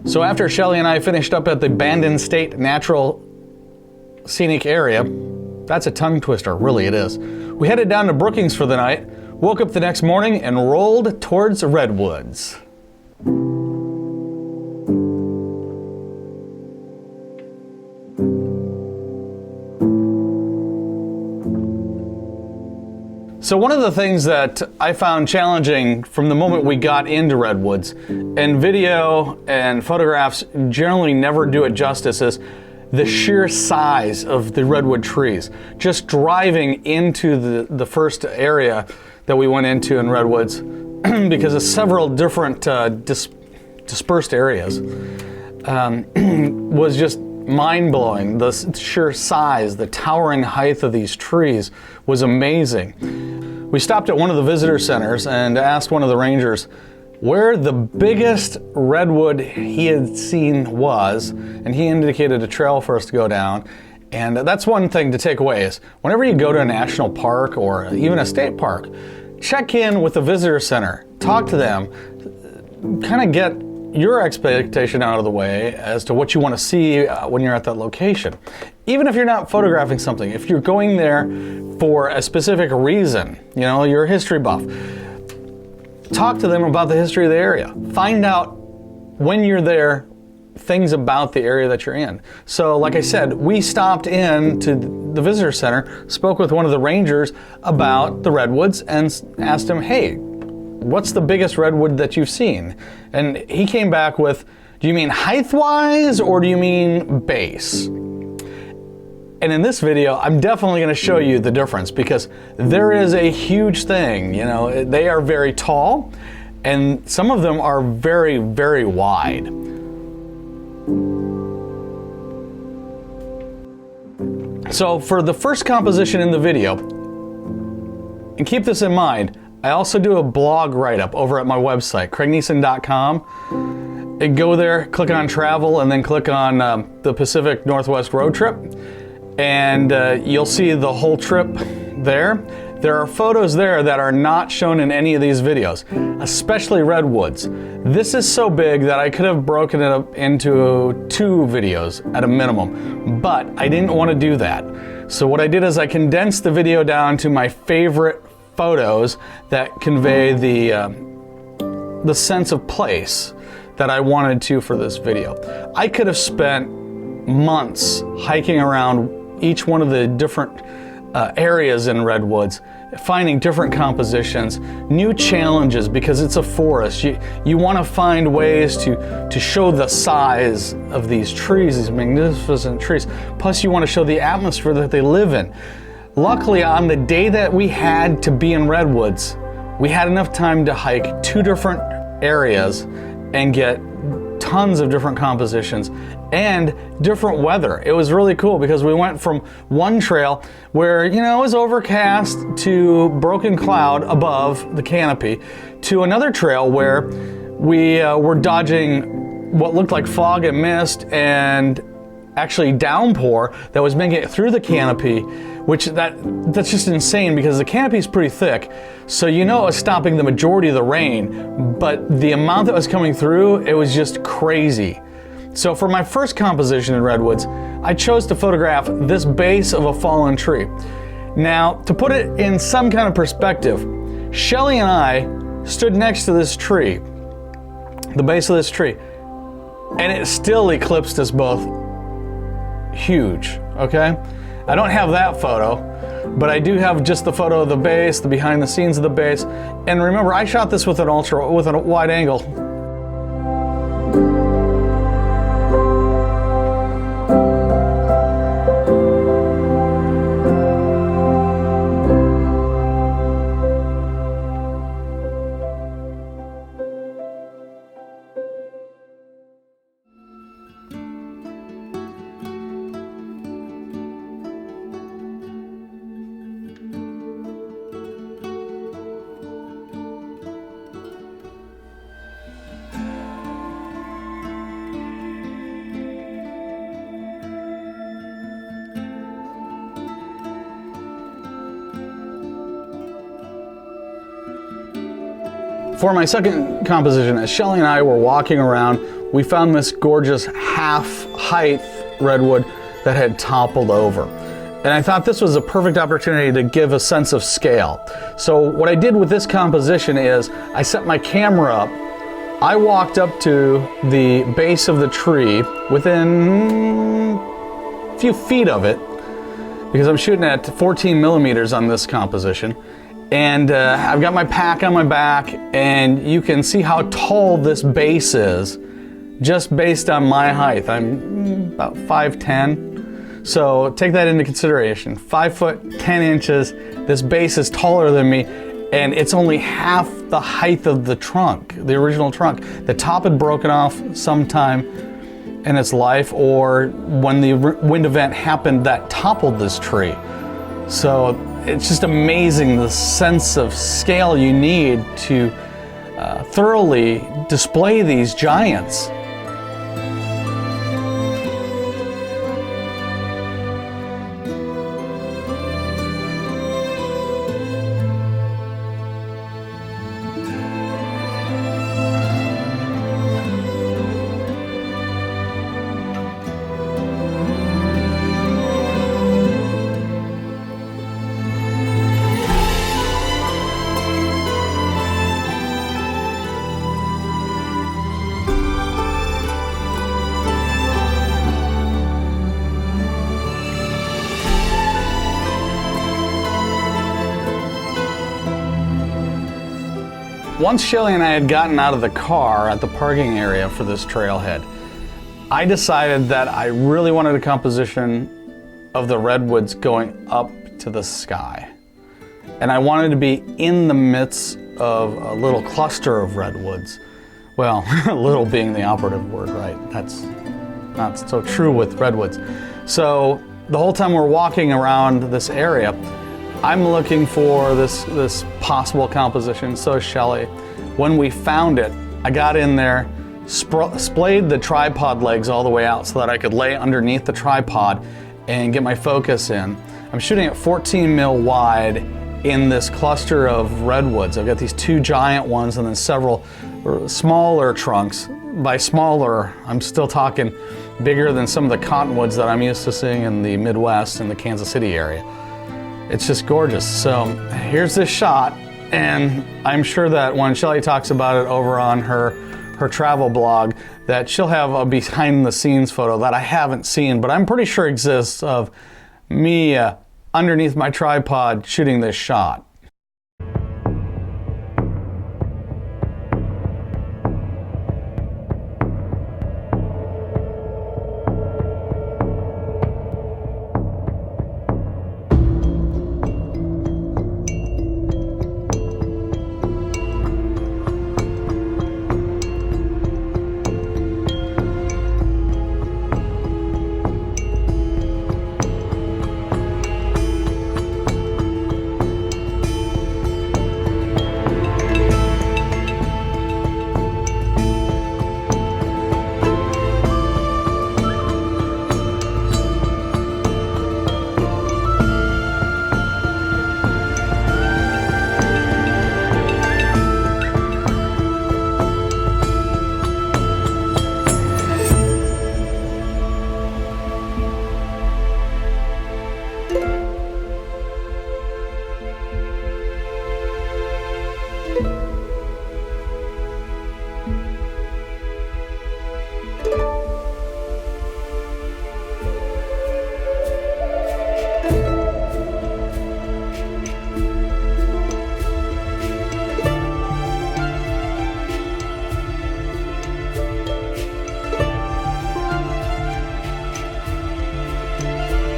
So after Shelley and I finished up at the Abandoned State Natural Scenic Area, that's a tongue twister, really it is. We headed down to Brookings for the night, woke up the next morning, and rolled towards Redwoods. So one of the things that I found challenging from the moment we got into Redwoods, and video and photographs generally never do it justice, is the sheer size of the redwood trees. Just driving into the first area that we went into in Redwoods, because of several different dispersed areas, was just mind-blowing. The sheer size, the towering height of these trees was amazing. We stopped at one of the visitor centers and asked one of the rangers where the biggest redwood he had seen was, and he indicated a trail for us to go down. And that's one thing to take away is whenever you go to a national park or even a state park, check in with the visitor center, talk to them, kind of get your expectation out of the way as to what you want to see when you're at that location. Even if you're not photographing something, if you're going there for a specific reason, you know, you're a history buff, talk to them about the history of the area. Find out when you're there things about the area that you're in. So like I said, we stopped in to the visitor center, spoke with one of the rangers about the redwoods and asked him, hey, what's the biggest redwood that you've seen? And he came back with, do you mean height-wise or do you mean base? And in this video, I'm definitely going to show you the difference because there is a huge thing. You know, they are very tall and some of them are very, very wide. So for the first composition in the video, and keep this in mind, I also do a blog write-up over at my website, craigneeson.com. Go there, click on travel, and then click on the Pacific Northwest road trip. And you'll see the whole trip there. There are photos there that are not shown in any of these videos, especially redwoods. This is so big that I could have broken it up into 2 videos at a minimum, but I didn't want to do that. So what I did is I condensed the video down to my favorite photos that convey the sense of place that I wanted to for this video. I could have spent months hiking around each one of the different areas in Redwoods, finding different compositions, new challenges because it's a forest. You want to find ways to show the size of these trees, these magnificent trees. Plus you want to show the atmosphere that they live in. Luckily, on the day that we had to be in Redwoods, we had enough time to hike 2 different areas and get tons of different compositions and different weather. It was really cool because we went from one trail where, you know, it was overcast to broken cloud above the canopy to another trail where we were dodging what looked like fog and mist and actually downpour that was making it through the canopy, which that's just insane because the canopy is pretty thick. So you know it was stopping the majority of the rain, but the amount that was coming through, it was just crazy. So for my first composition in Redwoods, I chose to photograph this base of a fallen tree. Now, to put it in some kind of perspective, Shelley and I stood next to this tree, the base of this tree, and it still eclipsed us both huge, okay? I don't have that photo, but I do have just the photo of the base, the behind the scenes of the base. And remember, I shot this with a wide angle. For my second composition, as Shelley and I were walking around, we found this gorgeous half-height redwood that had toppled over. And I thought this was a perfect opportunity to give a sense of scale. So what I did with this composition is I set my camera up. I walked up to the base of the tree within a few feet of it, because I'm shooting at 14 millimeters on this composition. And I've got my pack on my back, and you can see how tall this base is just based on my height. I'm about 5'10". So take that into consideration. 5 foot 10 inches. This base is taller than me, and it's only half the height of the trunk, the original trunk. The top had broken off sometime in its life, or when the wind event happened that toppled this tree. So it's just amazing the sense of scale you need to thoroughly display these giants. Once Shelley and I had gotten out of the car at the parking area for this trailhead, I decided that I really wanted a composition of the redwoods going up to the sky. And I wanted to be in the midst of a little cluster of redwoods. Well, little being the operative word, right? That's not so true with redwoods. So the whole time we're walking around this area, I'm looking for this possible composition. So is Shelley. When we found it, I got in there, splayed the tripod legs all the way out so that I could lay underneath the tripod and get my focus in. I'm shooting at 14 mil wide in this cluster of redwoods. I've got these two giant ones and then several smaller trunks. By smaller, I'm still talking bigger than some of the cottonwoods that I'm used to seeing in the Midwest and the Kansas City area. It's just gorgeous. So here's this shot, and I'm sure that when Shelley talks about it over on her travel blog, that she'll have a behind the scenes photo that I haven't seen, but I'm pretty sure exists, of me underneath my tripod shooting this shot.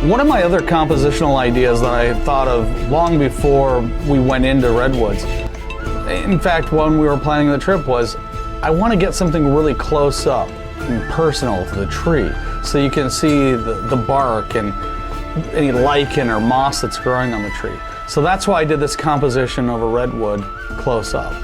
One of my other compositional ideas that I thought of long before we went into Redwoods, in fact, when we were planning the trip, was I want to get something really close up and personal to the tree so you can see the bark and any lichen or moss that's growing on the tree. So that's why I did this composition of a redwood close up.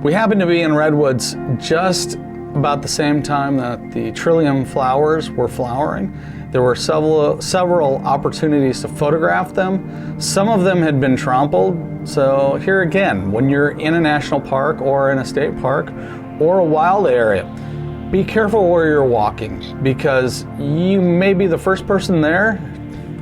We happened to be in Redwoods just about the same time that the trillium flowers were flowering. There were several opportunities to photograph them. Some of them had been trampled. So here again, when you're in a national park or in a state park or a wild area, be careful where you're walking, because you may be the first person there.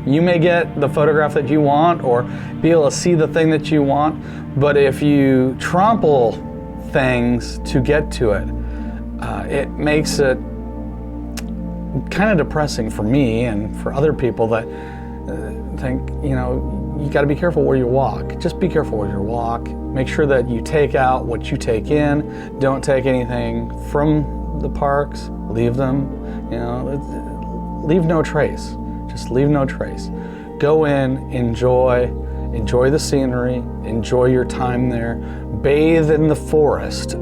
You may get the photograph that you want or be able to see the thing that you want. But if you trample things to get to it, it makes it kind of depressing for me and for other people that think, you got to be careful where you walk. Just be careful where you walk. Make sure that you take out what you take in. Don't take anything from the parks. Leave them. Leave no trace. Just leave no trace. Go in, enjoy the scenery, enjoy your time there, bathe in the forest,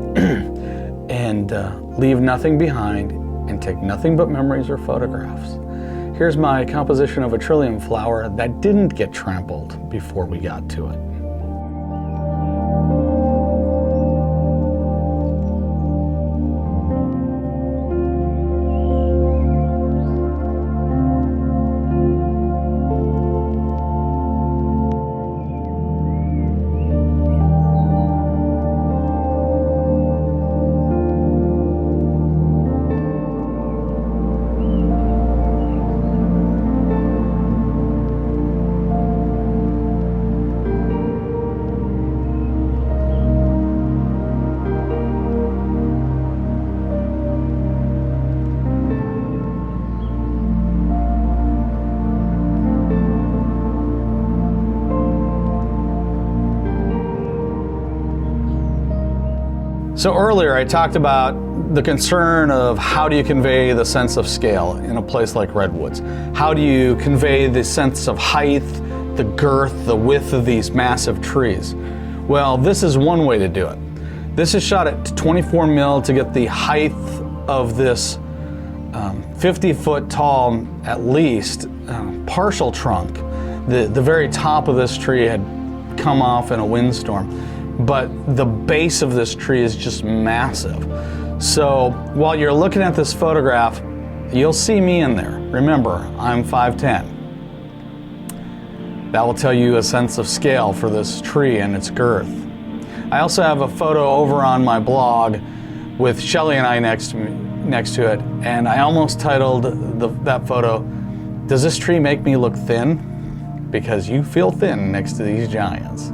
and leave nothing behind, and take nothing but memories or photographs. Here's my composition of a trillium flower that didn't get trampled before we got to it. So earlier I talked about the concern of how do you convey the sense of scale in a place like Redwoods? How do you convey the sense of height, the girth, the width of these massive trees? Well, this is one way to do it. This is shot at 24 mil to get the height of this 50 foot tall, at least, partial trunk. The very top of this tree had come off in a windstorm. But the base of this tree is just massive. So while you're looking at this photograph, you'll see me in there. Remember, I'm 5'10". That will tell you a sense of scale for this tree and its girth. I also have a photo over on my blog with Shelley and I next to it, and I almost titled that photo, "Does this tree make me look thin?" Because you feel thin next to these giants.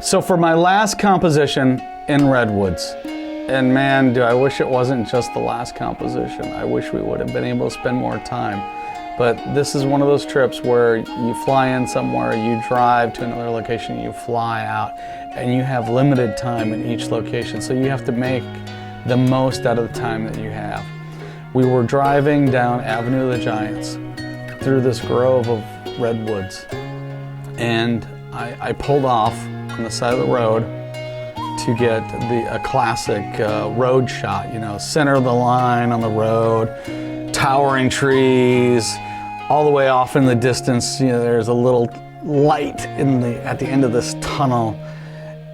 So for my last composition in Redwoods, and man, do I wish it wasn't just the last composition. I wish we would have been able to spend more time. But this is one of those trips where you fly in somewhere, you drive to another location, you fly out, and you have limited time in each location. So you have to make the most out of the time that you have. We were driving down Avenue of the Giants through this grove of redwoods, and I pulled off on the side of the road to get a classic road shot, center of the line on the road, towering trees, all the way off in the distance, there's a little light at the end of this tunnel,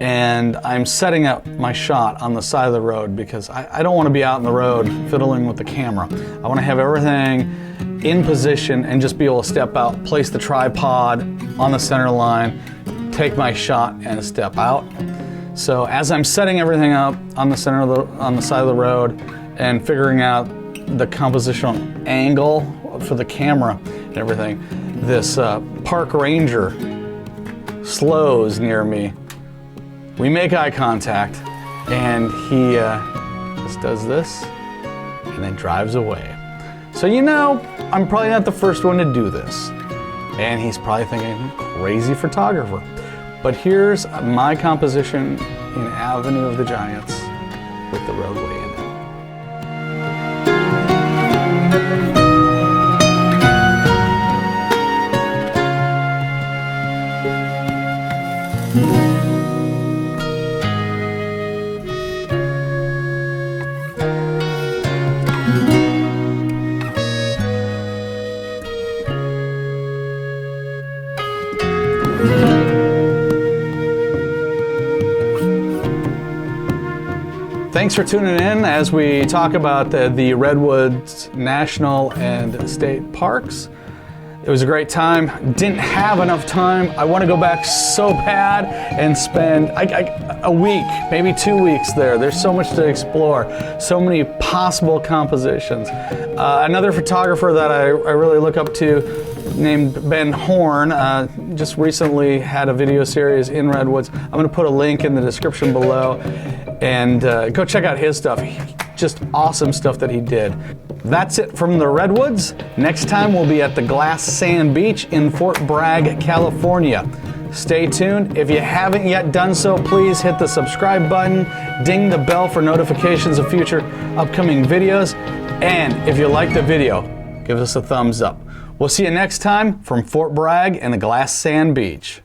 and I'm setting up my shot on the side of the road because I don't want to be out in the road fiddling with the camera. I want to have everything in position and just be able to step out, place the tripod on the center line, take my shot and step out. So as I'm setting everything up on the side of the road and figuring out the compositional angle for the camera and everything, this park ranger slows near me. We make eye contact, and he just does this, and and then drives away. So you know, I'm probably not the first one to do this. And he's probably thinking, crazy photographer. But here's my composition in Avenue of the Giants with the roadway in it. Thanks for tuning in as we talk about the Redwoods National and State Parks. It was a great time. Didn't have enough time. I want to go back so bad and spend a week, maybe 2 weeks there. There's so much to explore, so many possible compositions. Another photographer that I really look up to, named Ben Horn, just recently had a video series in Redwoods. I'm going to put a link in the description below, and go check out his stuff. Just awesome stuff that he did. That's it from the Redwoods. Next time we'll be at the Glass Sand Beach in Fort Bragg, California. Stay tuned. If you haven't yet done so, please hit the subscribe button, ding the bell for notifications of future upcoming videos, and if you like the video, give us a thumbs up. We'll see you next time from Fort Bragg and the Glass Sand Beach.